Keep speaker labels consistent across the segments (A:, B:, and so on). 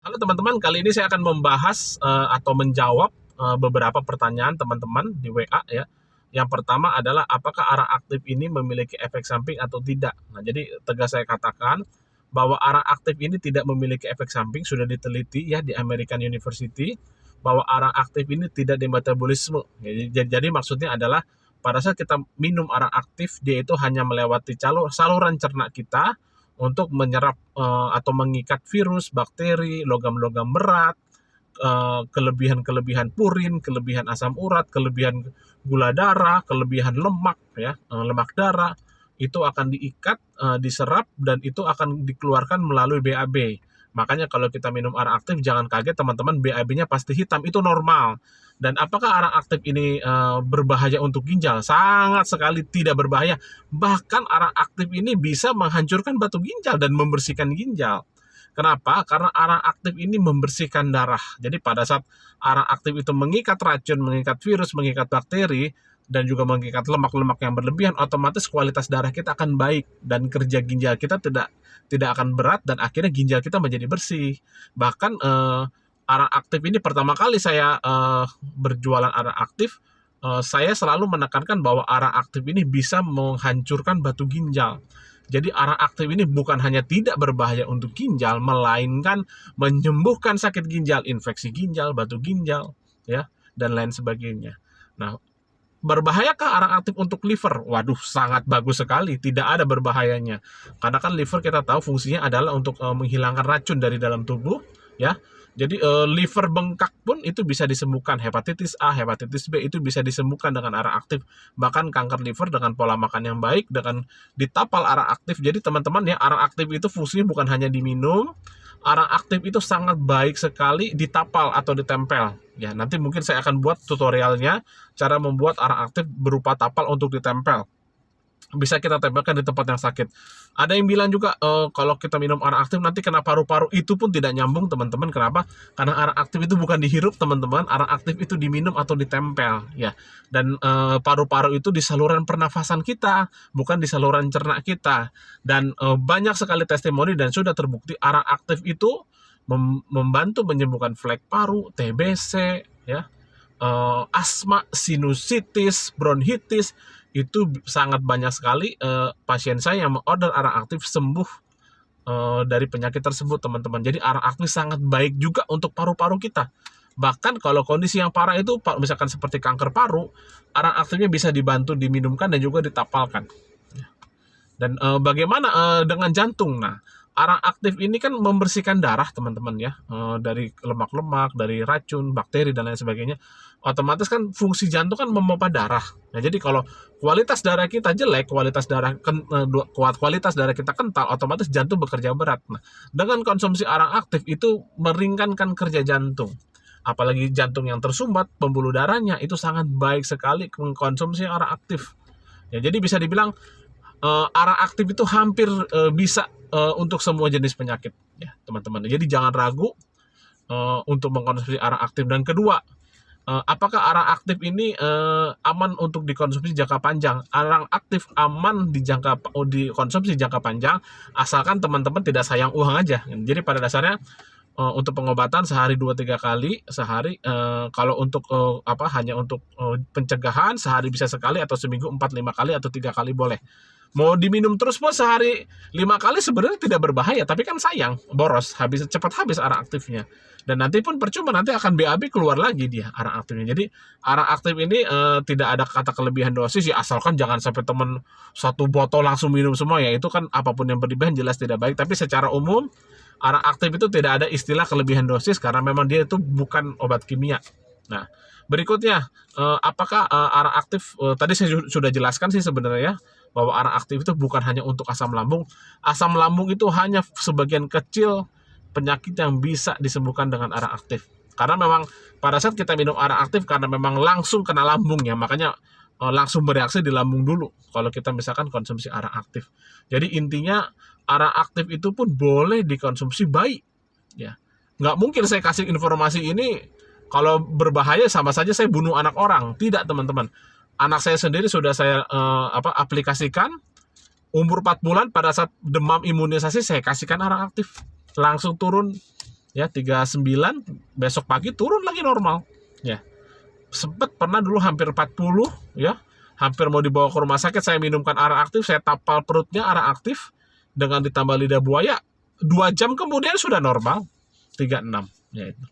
A: Halo teman-teman, kali ini saya akan membahas atau menjawab beberapa pertanyaan teman-teman di WA ya. Yang pertama adalah apakah arang aktif ini memiliki efek samping atau tidak. Nah, jadi tegas saya katakan bahwa arang aktif ini tidak memiliki efek samping, sudah diteliti ya di American University bahwa arang aktif ini tidak dimetabolisme. Jadi maksudnya adalah pada saat kita minum arang aktif, dia itu hanya melewati saluran cerna kita untuk menyerap atau mengikat virus, bakteri, logam-logam berat, kelebihan-kelebihan purin, kelebihan asam urat, kelebihan gula darah, kelebihan lemak ya, lemak darah itu akan diikat, diserap dan itu akan dikeluarkan melalui BAB. Makanya kalau kita minum arang aktif jangan kaget teman-teman, BAB-nya pasti hitam, itu normal. Dan apakah arang aktif ini berbahaya untuk ginjal? Sangat sekali tidak berbahaya. Bahkan arang aktif ini bisa menghancurkan batu ginjal dan membersihkan ginjal. Kenapa? Karena arang aktif ini membersihkan darah. Jadi pada saat arang aktif itu mengikat racun, mengikat virus, mengikat bakteri, dan juga mengikat lemak-lemak yang berlebihan, otomatis kualitas darah kita akan baik dan kerja ginjal kita tidak akan berat dan akhirnya ginjal kita menjadi bersih. Bahkan arang aktif ini pertama kali saya berjualan arang aktif, saya selalu menekankan bahwa arang aktif ini bisa menghancurkan batu ginjal. Jadi arang aktif ini bukan hanya tidak berbahaya untuk ginjal, melainkan menyembuhkan sakit ginjal, infeksi ginjal, batu ginjal, ya, dan lain sebagainya. Nah, berbahayakah arang aktif untuk liver? Waduh, sangat bagus sekali, tidak ada berbahayanya. Karena kan liver kita tahu fungsinya adalah untuk menghilangkan racun dari dalam tubuh, ya. Jadi liver bengkak pun itu bisa disembuhkan, hepatitis A, hepatitis B itu bisa disembuhkan dengan arang aktif. Bahkan kanker liver dengan pola makan yang baik, dengan ditapal arang aktif. Jadi teman-teman ya, arang aktif itu fungsinya bukan hanya diminum, arang aktif itu sangat baik sekali ditapal atau ditempel. Ya, nanti mungkin saya akan buat tutorialnya cara membuat arang aktif berupa tapal untuk ditempel. Bisa kita tempelkan di tempat yang sakit. Ada yang bilang juga kalau kita minum arang aktif nanti kena paru-paru, itu pun tidak nyambung teman-teman. Kenapa? Karena arang aktif itu bukan dihirup teman-teman, arang aktif itu diminum atau ditempel ya. Dan paru-paru itu di saluran pernafasan kita, bukan di saluran cerna kita. Dan banyak sekali testimoni dan sudah terbukti arang aktif itu membantu menyembuhkan flek paru, TBC ya, asma, sinusitis, bronkitis. Itu sangat banyak sekali pasien saya yang mengorder arang aktif sembuh dari penyakit tersebut teman-teman. Jadi arang aktif sangat baik juga untuk paru-paru kita. Bahkan kalau kondisi yang parah itu misalkan seperti kanker paru, arang aktifnya bisa dibantu diminumkan dan juga ditapalkan. Dan bagaimana dengan jantung? Nah, arang aktif ini kan membersihkan darah teman-teman ya, dari lemak-lemak, dari racun, bakteri dan lain sebagainya. Otomatis kan fungsi jantung kan memompa darah. Nah, jadi kalau kualitas darah kita jelek, kualitas darah kita kental, otomatis jantung bekerja berat. Nah, dengan konsumsi arang aktif itu meringankan kerja jantung. Apalagi jantung yang tersumbat, pembuluh darahnya itu sangat baik sekali mengkonsumsi arang aktif. Ya, jadi bisa dibilang arang aktif itu hampir bisa untuk semua jenis penyakit ya teman-teman. Jadi jangan ragu untuk mengkonsumsi arang aktif. Dan kedua, apakah arang aktif ini aman untuk dikonsumsi jangka panjang? Arang aktif aman dikonsumsi jangka panjang asalkan teman-teman tidak sayang uang aja. Jadi pada dasarnya untuk pengobatan sehari 2-3 kali sehari, kalau untuk hanya untuk pencegahan sehari bisa sekali atau seminggu 4-5 kali atau 3 kali boleh. Mau diminum terus pun sehari 5 kali sebenarnya tidak berbahaya, tapi kan sayang, boros, cepat habis arang aktifnya. Dan nanti pun percuma, nanti akan BAB keluar lagi dia arang aktifnya. Jadi arang aktif ini tidak ada kata kelebihan dosis ya, asalkan jangan sampai teman 1 botol langsung minum semua ya, itu kan apapun yang berlebihan jelas tidak baik. Tapi secara umum arang aktif itu tidak ada istilah kelebihan dosis karena memang dia itu bukan obat kimia. Nah, berikutnya apakah arang aktif tadi saya sudah jelaskan sih sebenarnya bahwa arang aktif itu bukan hanya untuk asam lambung. Asam lambung itu hanya sebagian kecil penyakit yang bisa disembuhkan dengan arang aktif. Karena memang pada saat kita minum arang aktif karena memang langsung kena lambung ya, makanya langsung bereaksi di lambung dulu kalau kita misalkan konsumsi arang aktif. Jadi intinya arang aktif itu pun boleh dikonsumsi bayi ya. Nggak mungkin saya kasih informasi ini kalau berbahaya sama saja saya bunuh anak orang. Tidak teman-teman. Anak saya sendiri sudah saya aplikasikan umur 4 bulan pada saat demam imunisasi saya kasihkan arang aktif langsung turun ya 39, besok pagi turun lagi normal, ya. Sempat pernah dulu hampir 40, ya, hampir mau dibawa ke rumah sakit, saya minumkan ARA aktif, saya tapal perutnya ARA aktif dengan ditambah lidah buaya, 2 jam kemudian sudah normal 36, ya itu.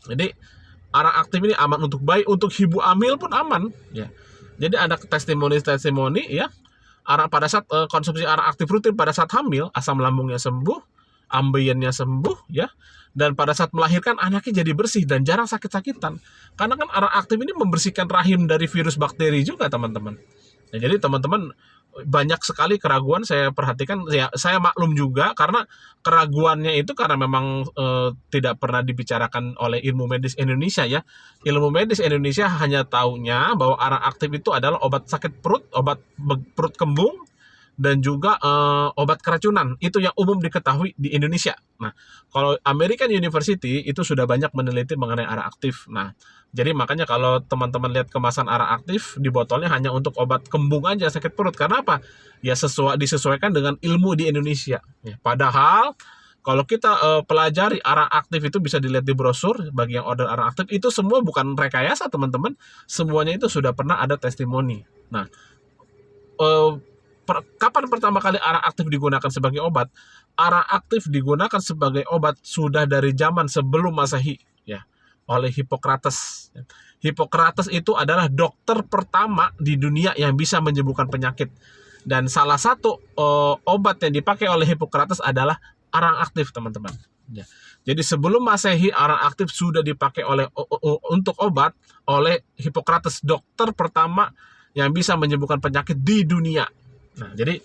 A: Jadi ARA aktif ini aman untuk bayi, untuk ibu hamil pun aman, ya. Jadi ada testimoni ya, pada saat konsumsi ARA aktif rutin pada saat hamil, asam lambungnya sembuh, ambeien-nya sembuh, ya. Dan pada saat melahirkan anaknya jadi bersih dan jarang sakit-sakitan. Karena kan ARA aktif ini membersihkan rahim dari virus bakteri juga, teman-teman. Nah, jadi teman-teman, banyak sekali keraguan saya perhatikan, ya, saya maklum juga karena keraguannya itu karena memang tidak pernah dibicarakan oleh ilmu medis Indonesia, ya. Ilmu medis Indonesia hanya taunya bahwa ARA aktif itu adalah obat sakit perut, obat perut kembung, dan juga obat keracunan. Itu yang umum diketahui di Indonesia. Nah, kalau American University itu sudah banyak meneliti mengenai ARA aktif. Nah, jadi makanya kalau teman-teman lihat kemasan ARA aktif di botolnya hanya untuk obat kembung aja sakit perut. Karena apa? Ya disesuaikan dengan ilmu di Indonesia. Ya, padahal kalau kita pelajari ARA aktif itu bisa dilihat di brosur bagi yang order ARA aktif, itu semua bukan rekayasa, teman-teman. Semuanya itu sudah pernah ada testimoni. Nah, kapan pertama kali ARA aktif digunakan sebagai obat? ARA aktif digunakan sebagai obat sudah dari zaman sebelum Masehi, ya, oleh Hippocrates. Hippocrates itu adalah dokter pertama di dunia yang bisa menyembuhkan penyakit. Dan salah satu obat yang dipakai oleh Hippocrates adalah ARA aktif, teman-teman. Ya. Jadi sebelum Masehi ARA aktif sudah dipakai untuk obat oleh Hippocrates, dokter pertama yang bisa menyembuhkan penyakit di dunia. Nah, jadi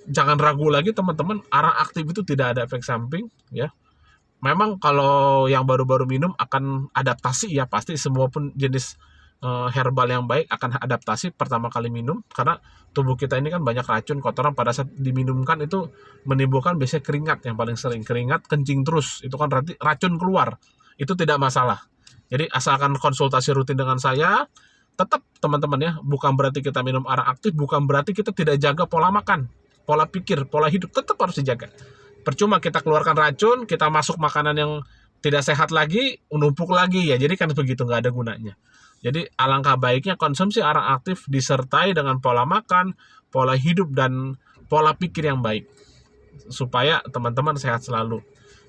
A: jangan ragu lagi, teman-teman, ARA aktif itu tidak ada efek samping, ya. Memang kalau yang baru-baru minum akan adaptasi, ya, pasti semua pun jenis herbal yang baik akan adaptasi pertama kali minum, karena tubuh kita ini kan banyak racun, kotoran, pada saat diminumkan itu menimbulkan biasanya keringat, yang paling sering keringat, kencing terus, itu kan berarti racun keluar, itu tidak masalah. Jadi asalkan konsultasi rutin dengan saya, tetap teman-teman, ya, bukan berarti kita minum ARA aktif, bukan berarti kita tidak jaga pola makan, pola pikir, pola hidup, tetap harus dijaga. Percuma kita keluarkan racun, kita masuk makanan yang tidak sehat lagi, numpuk lagi, ya, jadi kan begitu, nggak ada gunanya. Jadi alangkah baiknya konsumsi ARA aktif disertai dengan pola makan, pola hidup, dan pola pikir yang baik, supaya teman-teman sehat selalu.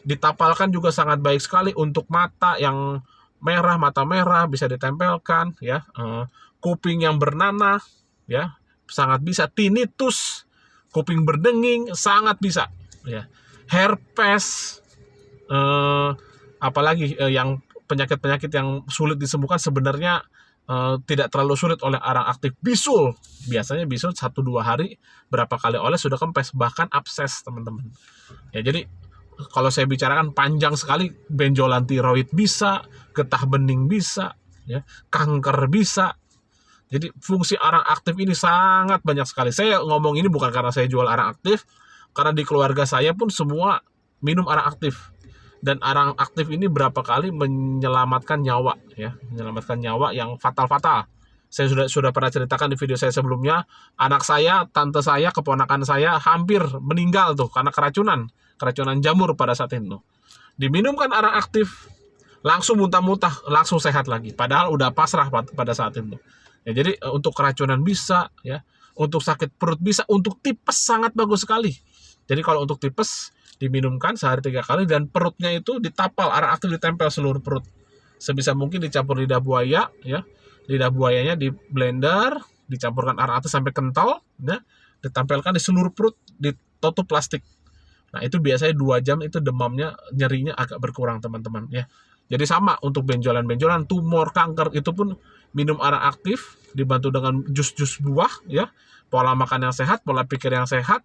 A: Ditapalkan juga sangat baik sekali untuk mata yang merah, mata merah bisa ditempelkan, ya. Kuping yang bernanah, ya, sangat bisa. Tinnitus, kuping berdenging, sangat bisa, ya. Herpes, apalagi yang penyakit-penyakit yang sulit disembuhkan sebenarnya tidak terlalu sulit oleh ARA aktif. Bisul, biasanya bisul 1-2 hari berapa kali oleh sudah kempes, bahkan abses, teman-teman. Ya, jadi kalau saya bicarakan panjang sekali, benjolan tiroid bisa, getah bening bisa, ya, kanker bisa. Jadi fungsi ARA aktif ini sangat banyak sekali. Saya ngomong ini bukan karena saya jual ARA aktif, karena di keluarga saya pun semua minum ARA aktif. Dan ARA aktif ini berapa kali menyelamatkan nyawa, ya, menyelamatkan nyawa yang fatal-fatal. Saya sudah pernah ceritakan di video saya sebelumnya, anak saya, tante saya, keponakan saya hampir meninggal tuh karena keracunan jamur pada saat itu. Diminumkan ARA aktif, langsung muntah-muntah, langsung sehat lagi. Padahal udah pasrah pada saat itu. Ya, jadi untuk keracunan bisa, ya, untuk sakit perut bisa, untuk tipes sangat bagus sekali. Jadi kalau untuk tipes diminumkan sehari 3 kali, dan perutnya itu ditapal, ARA aktif ditempel seluruh perut. Sebisa mungkin dicampur lidah buaya, ya. Lidah buayanya di blender, dicampurkan ARA aktif sampai kental, ya, ditempelkan di seluruh perut, ditutup plastik. Nah, itu biasanya 2 jam itu demamnya, nyerinya agak berkurang, teman-teman, ya. Jadi sama untuk benjolan-benjolan, tumor, kanker, itu pun minum ARA aktif dibantu dengan jus-jus buah, ya. Pola makan yang sehat, pola pikir yang sehat,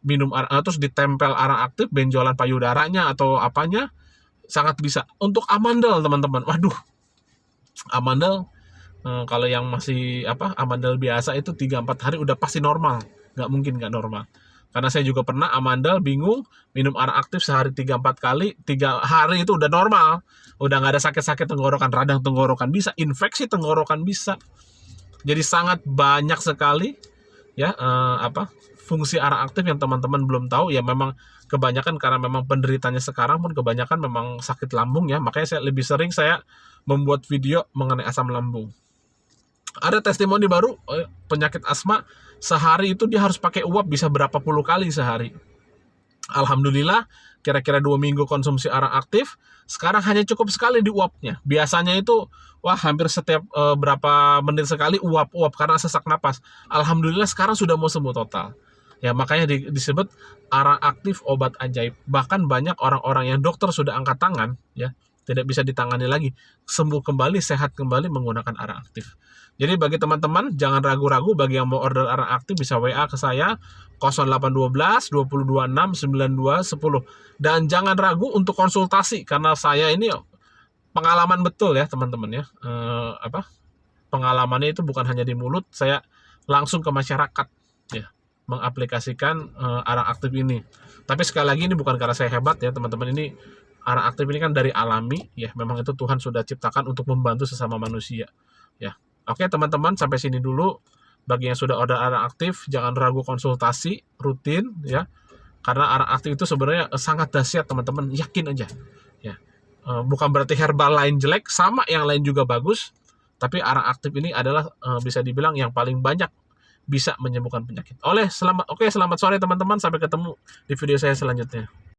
A: minum terus ditempel ARA aktif, benjolan payudaranya atau apanya sangat bisa. Untuk amandel, teman-teman, waduh, amandel kalau yang masih amandel biasa itu 3-4 hari udah pasti normal, nggak mungkin nggak normal. Karena saya juga pernah amandel, bingung, minum ARA aktif sehari 3-4 kali, 3 hari itu udah normal, udah nggak ada sakit-sakit tenggorokan, radang tenggorokan bisa, infeksi tenggorokan bisa. Jadi sangat banyak sekali, ya, fungsi ARA aktif yang teman-teman belum tahu, ya. Memang kebanyakan karena memang penderitanya sekarang pun kebanyakan memang sakit lambung ya, makanya saya lebih sering membuat video mengenai asam lambung. Ada testimoni baru, penyakit asma sehari itu dia harus pakai uap bisa berapa puluh kali sehari. Alhamdulillah, kira-kira 2 minggu konsumsi arang aktif, sekarang hanya cukup sekali di uapnya. Biasanya itu, wah hampir setiap berapa menit sekali uap-uap karena sesak napas. Alhamdulillah sekarang sudah mau sembuh total. Ya makanya disebut arang aktif obat ajaib. Bahkan banyak orang-orang yang dokter sudah angkat tangan, ya tidak bisa ditangani lagi, sembuh kembali, sehat kembali menggunakan arang aktif. Jadi bagi teman-teman, jangan ragu-ragu, bagi yang mau order arang aktif bisa WA ke saya 0812 2026 9210. Dan jangan ragu untuk konsultasi, karena saya ini pengalaman betul ya teman-teman ya. Pengalamannya itu bukan hanya di mulut, saya langsung ke masyarakat ya, mengaplikasikan arang aktif ini. Tapi sekali lagi ini bukan karena saya hebat ya teman-teman, ini arang aktif ini kan dari alami ya, memang itu Tuhan sudah ciptakan untuk membantu sesama manusia ya. Oke teman-teman, sampai sini dulu. Bagi yang sudah order arang aktif, jangan ragu konsultasi rutin ya, karena arang aktif itu sebenarnya sangat dahsyat teman-teman, yakin aja ya. Bukan berarti herbal lain jelek, sama yang lain juga bagus, tapi arang aktif ini adalah bisa dibilang yang paling banyak bisa menyembuhkan penyakit. Selamat sore teman-teman, sampai ketemu di video saya selanjutnya.